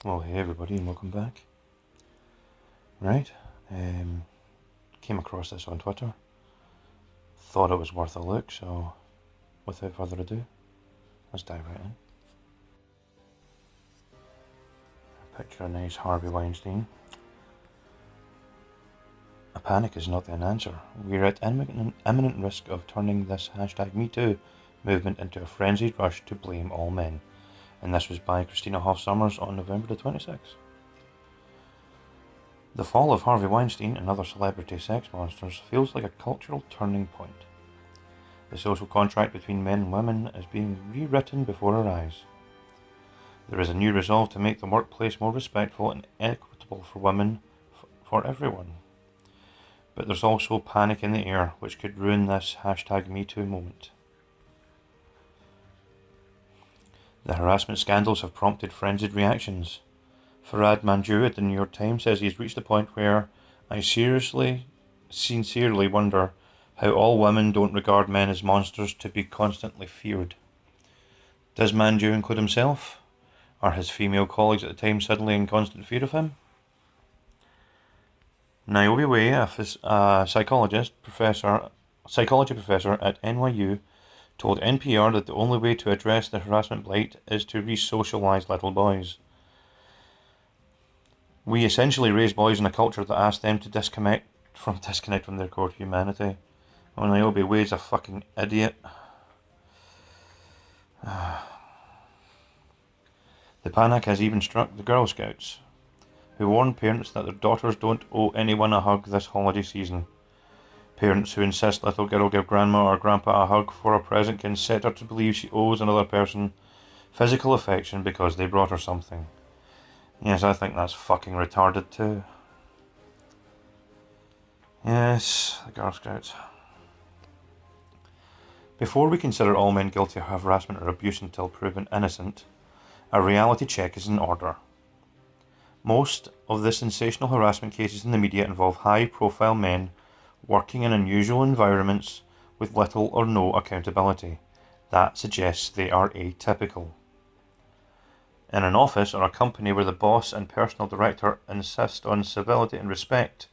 Well, hey everybody, and welcome back. Right, came across this on Twitter. Thought it was worth a look, so without further ado, let's dive right in. Picture a nice Harvey Weinstein. A panic is not an answer. We're at imminent risk of turning this #MeToo movement into a frenzied rush to blame all men. And this was by Cristina Hoff Summers on November the 26th. The fall of Harvey Weinstein and other celebrity sex monsters feels like a cultural turning point. The social contract between men and women is being rewritten before our eyes. There is a new resolve to make the workplace more respectful and equitable for women, for everyone. But there's also panic in the air, which could ruin this #MeToo moment. The harassment scandals have prompted frenzied reactions. Farhad Manjoo at the New York Times says he's reached the point where I sincerely wonder how all women don't regard men as monsters to be constantly feared. Does Manjoo include himself? Are his female colleagues at the time suddenly in constant fear of him? Niobe Way, a psychology professor at NYU, told NPR that the only way to address the harassment blight is to re-socialize little boys. We essentially raise boys in a culture that asks them to disconnect from their core humanity. Oh, Niobe Way's a fucking idiot. The panic has even struck the Girl Scouts, who warn parents that their daughters don't owe anyone a hug this holiday season. Parents who insist little girl give grandma or grandpa a hug for a present can set her to believe she owes another person physical affection because they brought her something. Yes, I think that's fucking retarded too. Yes, the Girl Scouts. Before we consider all men guilty of harassment or abuse until proven innocent, a reality check is in order. Most of the sensational harassment cases in the media involve high-profile men working in unusual environments with little or no accountability. That suggests they are atypical. In an office or a company where the boss and personal director insist on civility and respect,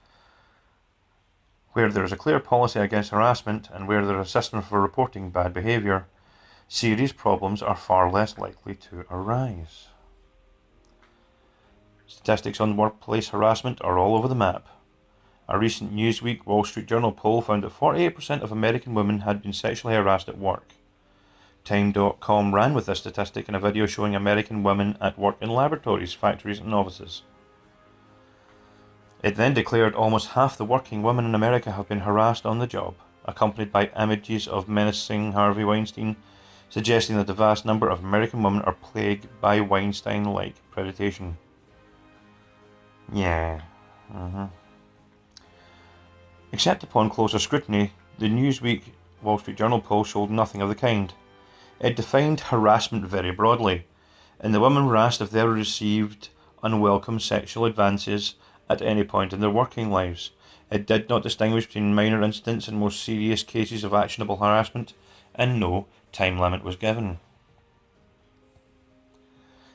where there is a clear policy against harassment and where there is a system for reporting bad behaviour, serious problems are far less likely to arise. Statistics on workplace harassment are all over the map. A recent Newsweek Wall Street Journal poll found that 48% of American women had been sexually harassed at work. Time.com ran with this statistic in a video showing American women at work in laboratories, factories and offices. It then declared almost half the working women in America have been harassed on the job, accompanied by images of menacing Harvey Weinstein, suggesting that the vast number of American women are plagued by Weinstein-like predation. Yeah. Except upon closer scrutiny, the Newsweek Wall Street Journal poll showed nothing of the kind. It defined harassment very broadly, and the women were asked if they ever received unwelcome sexual advances at any point in their working lives. It did not distinguish between minor incidents and more serious cases of actionable harassment, and no time limit was given.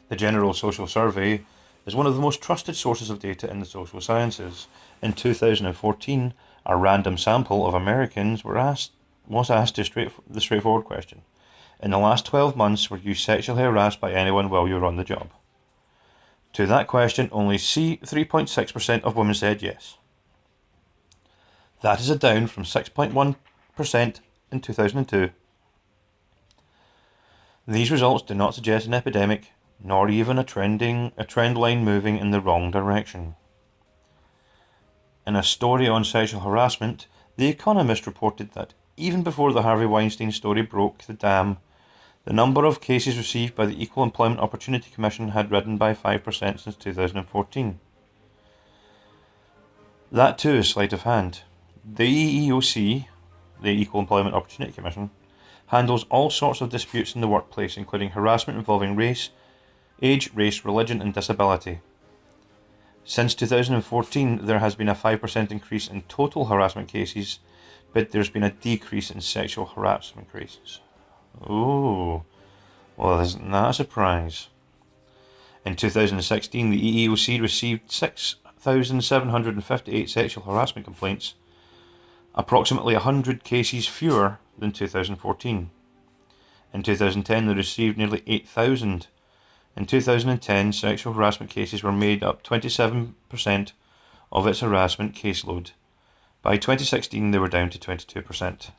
The General Social Survey is one of the most trusted sources of data in the social sciences. In 2014, a random sample of Americans was asked the straightforward question: in the last 12 months, were you sexually harassed by anyone while you were on the job? To that question, only 3.6% of women said yes. That is a down from 6.1% in 2002. These results do not suggest an epidemic, nor even a trend line moving in the wrong direction. In a story on sexual harassment, The Economist reported that even before the Harvey Weinstein story broke the dam, the number of cases received by the Equal Employment Opportunity Commission had risen by 5% since 2014. That too is sleight of hand. The EEOC, the Equal Employment Opportunity Commission, handles all sorts of disputes in the workplace, including harassment involving age, race, religion and disability. Since 2014, there has been a 5% increase in total harassment cases, but there's been a decrease in sexual harassment cases. Ooh, well, isn't that a surprise? In 2016, the EEOC received 6,758 sexual harassment complaints, approximately 100 cases fewer than 2014. In 2010, they received nearly 8,000. In 2010, sexual harassment cases were made up 27% of its harassment caseload. By 2016, they were down to 22%.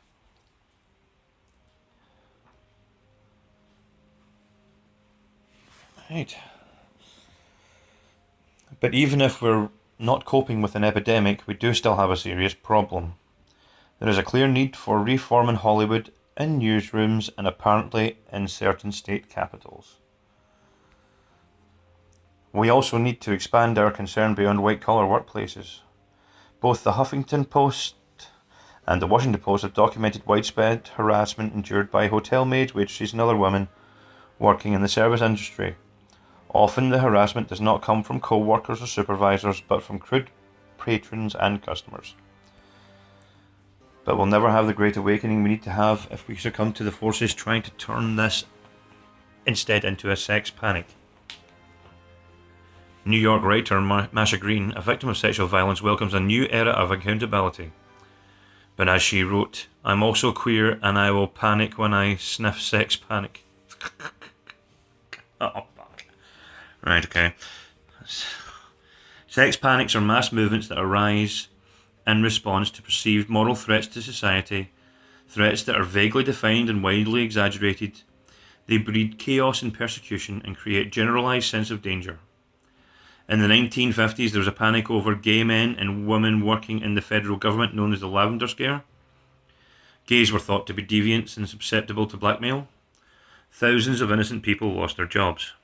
Right. But even if we're not coping with an epidemic, we do still have a serious problem. There is a clear need for reform in Hollywood, in newsrooms, and apparently in certain state capitals. We also need to expand our concern beyond white-collar workplaces. Both the Huffington Post and the Washington Post have documented widespread harassment endured by hotel maids, waitresses, and other women working in the service industry. Often the harassment does not come from co-workers or supervisors, but from crude patrons and customers. But we'll never have the great awakening we need to have if we succumb to the forces trying to turn this instead into a sex panic. New York writer Masha Green, a victim of sexual violence, welcomes a new era of accountability. But as she wrote, "I'm also queer and I will panic when I sniff sex panic." Oh, fuck. Right, okay. Sex panics are mass movements that arise in response to perceived moral threats to society, threats that are vaguely defined and widely exaggerated. They breed chaos and persecution and create generalized sense of danger. In the 1950s, there was a panic over gay men and women working in the federal government known as the Lavender Scare. Gays were thought to be deviants and susceptible to blackmail. Thousands of innocent people lost their jobs.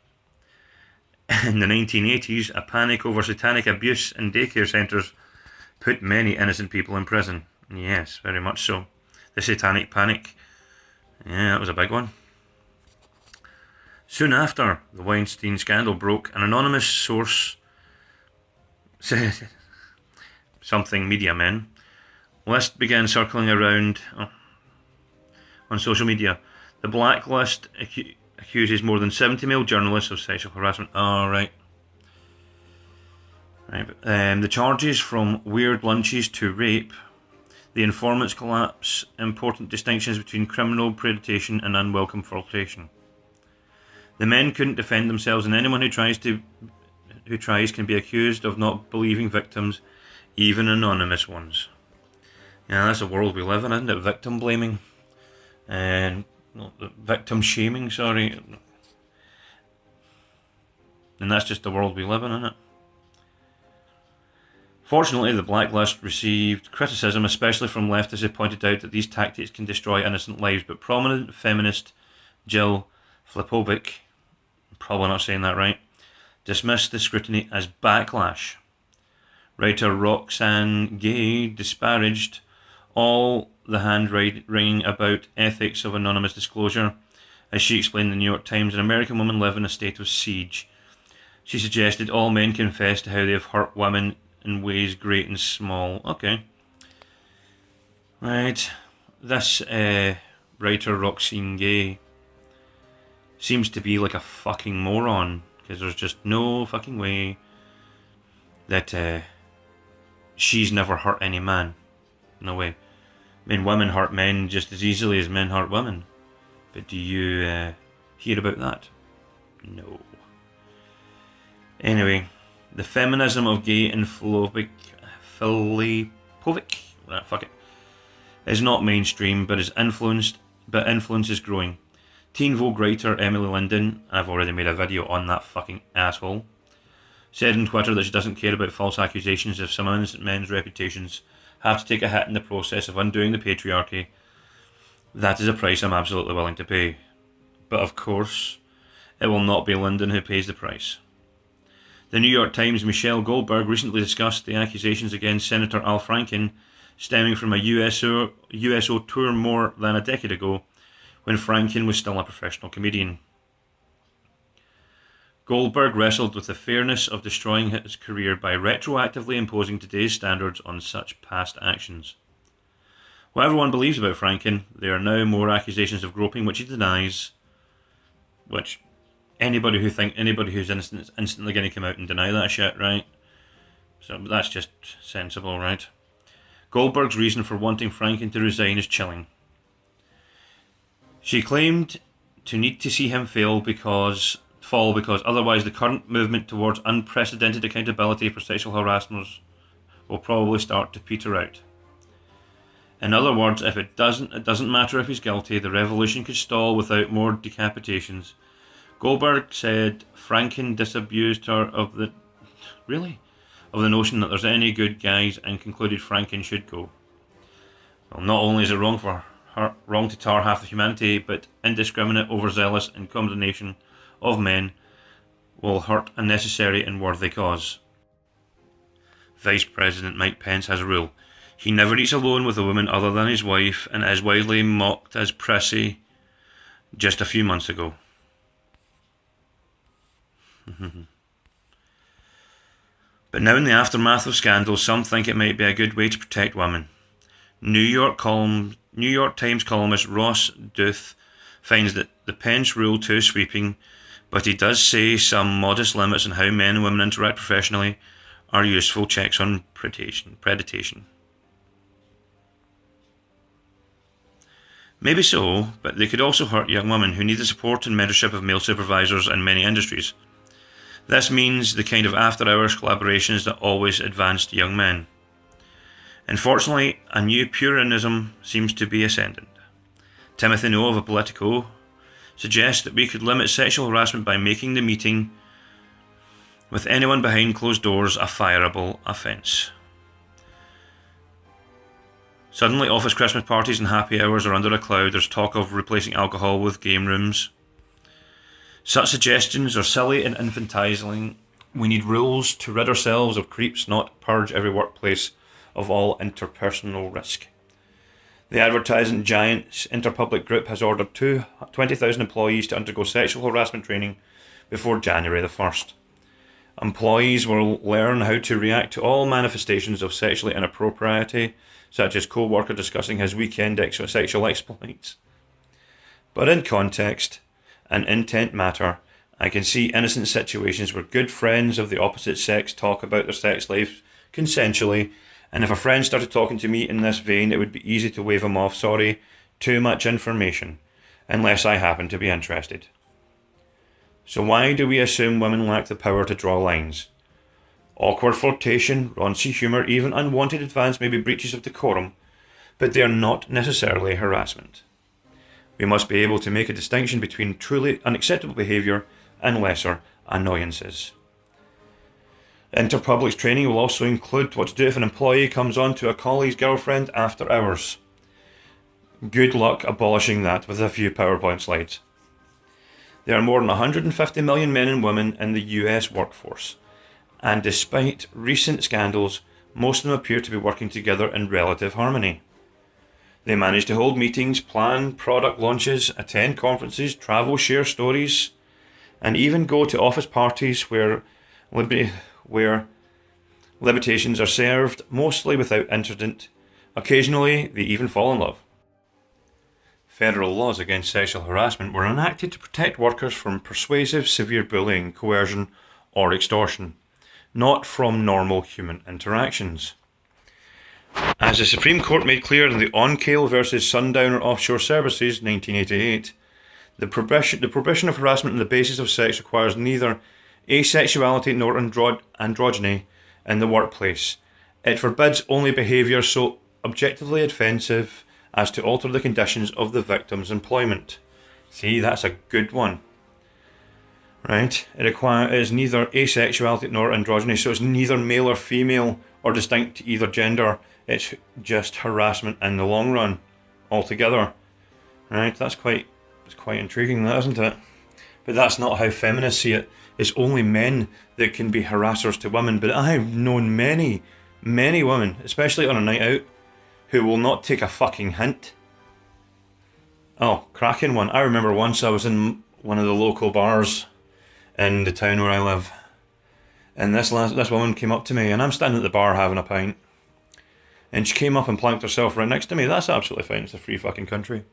In the 1980s, a panic over satanic abuse in daycare centres put many innocent people in prison. Yes, very much so. The satanic panic. Yeah, that was a big one. Soon after the Weinstein scandal broke, an anonymous source said something media men list began circling around on social media. The blacklist accuses more than 70 male journalists of sexual harassment. Right. The charges from weird lunches to rape. The informants collapse important distinctions between criminal predation and unwelcome flirtation. The men couldn't defend themselves, and anyone who tries can be accused of not believing victims, even anonymous ones. Yeah, that's the world we live in, isn't it? Victim blaming. And victim shaming, sorry. And that's just the world we live in, isn't it? Fortunately, the blacklist received criticism, especially from leftists who pointed out that these tactics can destroy innocent lives, but prominent feminist Jill Flipovic, probably not saying that right, dismissed the scrutiny as backlash. Writer Roxane Gay disparaged all the hand-wringing about ethics of anonymous disclosure. As she explained in the New York Times, an American woman lived in a state of siege. She suggested all men confess to how they have hurt women in ways great and small. Okay. Right. This writer Roxane Gay seems to be like a fucking moron, because there's just no fucking way that she's never hurt any man. No way. I mean, women hurt men just as easily as men hurt women. But do you hear about that? No. Anyway, the feminism of Gay and Filipovic, fuck it, is not mainstream, but influence is growing. Teen Vogue writer Emily Linden, I've already made a video on that fucking asshole, said on Twitter that she doesn't care about false accusations if some innocent men's reputations have to take a hit in the process of undoing the patriarchy. That is a price I'm absolutely willing to pay. But of course, it will not be Linden who pays the price. The New York Times' Michelle Goldberg recently discussed the accusations against Senator Al Franken stemming from a USO tour more than a decade ago, when Franken was still a professional comedian. Goldberg wrestled with the fairness of destroying his career by retroactively imposing today's standards on such past actions. What everyone believes about Franken, there are now more accusations of groping which he denies, which anybody who's innocent is instantly going to come out and deny that shit, right? So that's just sensible, right? Goldberg's reason for wanting Franken to resign is chilling. She claimed to need to see him fall because otherwise the current movement towards unprecedented accountability for sexual harassers will probably start to peter out. In other words, if it doesn't matter if he's guilty, the revolution could stall without more decapitations. Goldberg said Franken disabused her of the notion that there's any good guys and concluded Franken should go. Well, not only is it wrong to tar half of humanity, but indiscriminate, overzealous and condemnation of men will hurt a necessary and worthy cause. Vice President Mike Pence has a rule. He never eats alone with a woman other than his wife, and is widely mocked as prissy just a few months ago. But now in the aftermath of scandals, some think it might be a good way to protect women. New York Times columnist Ross Duth finds that the Pence rule too sweeping, but he does say some modest limits on how men and women interact professionally are useful checks on predation. Maybe so, but they could also hurt young women who need the support and mentorship of male supervisors in many industries. This means the kind of after-hours collaborations that always advanced young men. Unfortunately, a new Puritanism seems to be ascendant. Timothy Noah of Politico suggests that we could limit sexual harassment by making the meeting with anyone behind closed doors a fireable offence. Suddenly, office Christmas parties and happy hours are under a cloud. There's talk of replacing alcohol with game rooms. Such suggestions are silly and infantilizing. We need rules to rid ourselves of creeps, not purge every workplace of all interpersonal risk. The advertising giant's Interpublic Group has ordered 20,000 employees to undergo sexual harassment training before January the 1st. Employees will learn how to react to all manifestations of sexual inappropriety, such as co-worker discussing his weekend sexual exploits. But in context and intent matter, I can see innocent situations where good friends of the opposite sex talk about their sex life consensually, and if a friend started talking to me in this vein, it would be easy to wave him off. Sorry, too much information, unless I happen to be interested. So why do we assume women lack the power to draw lines? Awkward flirtation, raunchy humour, even unwanted advance may be breaches of decorum, but they are not necessarily harassment. We must be able to make a distinction between truly unacceptable behaviour and lesser annoyances. Interpublic's training will also include what to do if an employee comes on to a colleague's girlfriend after hours. Good luck abolishing that with a few PowerPoint slides. There are more than 150 million men and women in the US workforce, and despite recent scandals, most of them appear to be working together in relative harmony. They manage to hold meetings, plan product launches, attend conferences, travel, share stories, and even go to office parties where liberations are served, mostly without incident. Occasionally, they even fall in love. Federal laws against sexual harassment were enacted to protect workers from persuasive, severe bullying, coercion, or extortion, not from normal human interactions. As the Supreme Court made clear in the Oncale versus Sundowner Offshore Services, 1988, the prohibition of harassment on the basis of sex requires neither asexuality nor androgyny in the workplace. It forbids only behaviour so objectively offensive as to alter the conditions of the victim's employment. See, that's a good one. Right? It is neither asexuality nor androgyny, so it's neither male or female or distinct to either gender. It's just harassment in the long run, altogether. Right? That's quite intriguing, that, isn't it? But that's not how feminists see it. It's only men that can be harassers to women. But I've known many, many women, especially on a night out, who will not take a fucking hint. Oh, cracking one. I remember once I was in one of the local bars in the town where I live, and this woman came up to me, and I'm standing at the bar having a pint, and she came up and planked herself right next to me. That's absolutely fine. It's a free fucking country.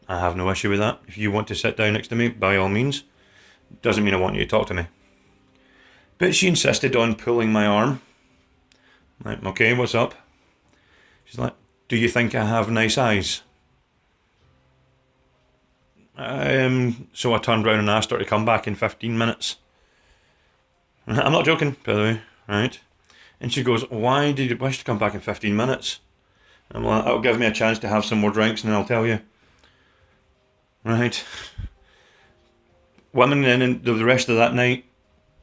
I have no issue with that. If you want to sit down next to me, by all means, Doesn't mean I want you to talk to me. But she insisted on pulling my arm. I'm like, okay, what's up? She's like, do you think I have nice eyes? So I turned around and asked her to come back in 15 minutes. I'm not joking, by the way, right? And she goes, why did you wish to come back in 15 minutes? I'm like, that'll give me a chance to have some more drinks and then I'll tell you. Right? Women, then the rest of that night,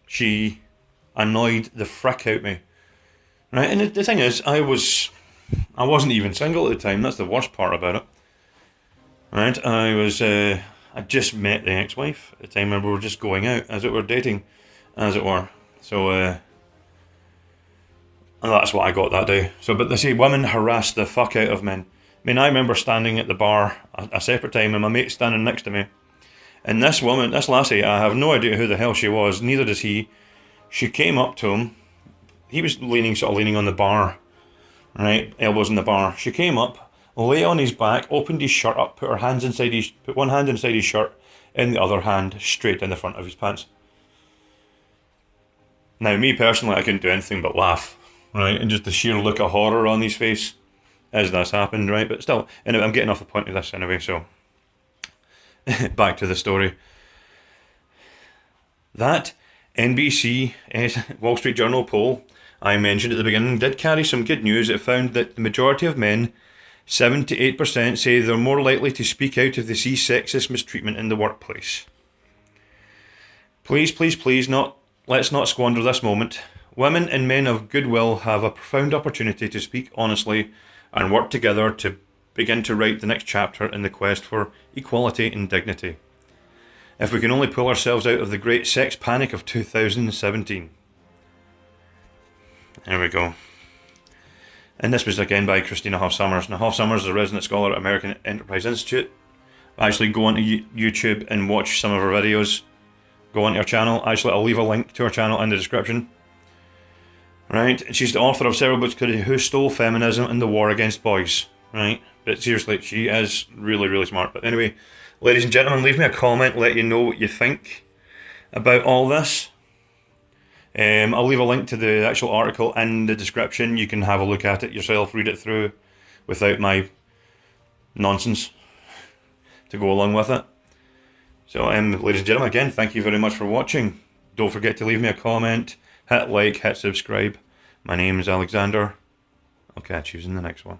she annoyed the frick out of me. Right? And the thing is, I wasn't even single at the time. That's the worst part about it. Right? I just met the ex-wife at the time and we were just going out, as it were, dating, as it were. So, and that's what I got that day. So, but they say women harass the fuck out of men. I mean, I remember standing at the bar a separate time and my mate standing next to me. And this woman, this lassie, I have no idea who the hell she was, neither does he. She came up to him. He was leaning on the bar, right? Elbows in the bar. She came up, lay on his back, opened his shirt up, put one hand inside his shirt, and the other hand straight in the front of his pants. Now, me personally, I couldn't do anything but laugh, right? And just the sheer look of horror on his face as this happened, right? But still, anyway, I'm getting off the point of this anyway, so back to the story. That NBC Wall Street Journal poll I mentioned at the beginning did carry some good news. It found that the majority of men, 78%, say they're more likely to speak out if they see sexist mistreatment in the workplace. Please, let's not squander this moment. Women and men of goodwill have a profound opportunity to speak honestly and work together to begin to write the next chapter in the quest for equality and dignity. If we can only pull ourselves out of the great sex panic of 2017. There we go. And this was again by Cristina Hoff Summers. Now, Hoff Summers is a resident scholar at American Enterprise Institute. Actually, go onto YouTube and watch some of her videos. Go onto her channel. Actually, I'll leave a link to her channel in the description. Right? And she's the author of several books called Who Stole Feminism and the War Against Boys. Right? But seriously, she is really, really smart. But anyway, ladies and gentlemen, leave me a comment, let you know what you think about all this. I'll leave a link to the actual article in the description. You can have a look at it yourself, read it through without my nonsense to go along with it. So, ladies and gentlemen, again, thank you very much for watching. Don't forget to leave me a comment, hit like, hit subscribe. My name is Alexander. I'll catch you in the next one.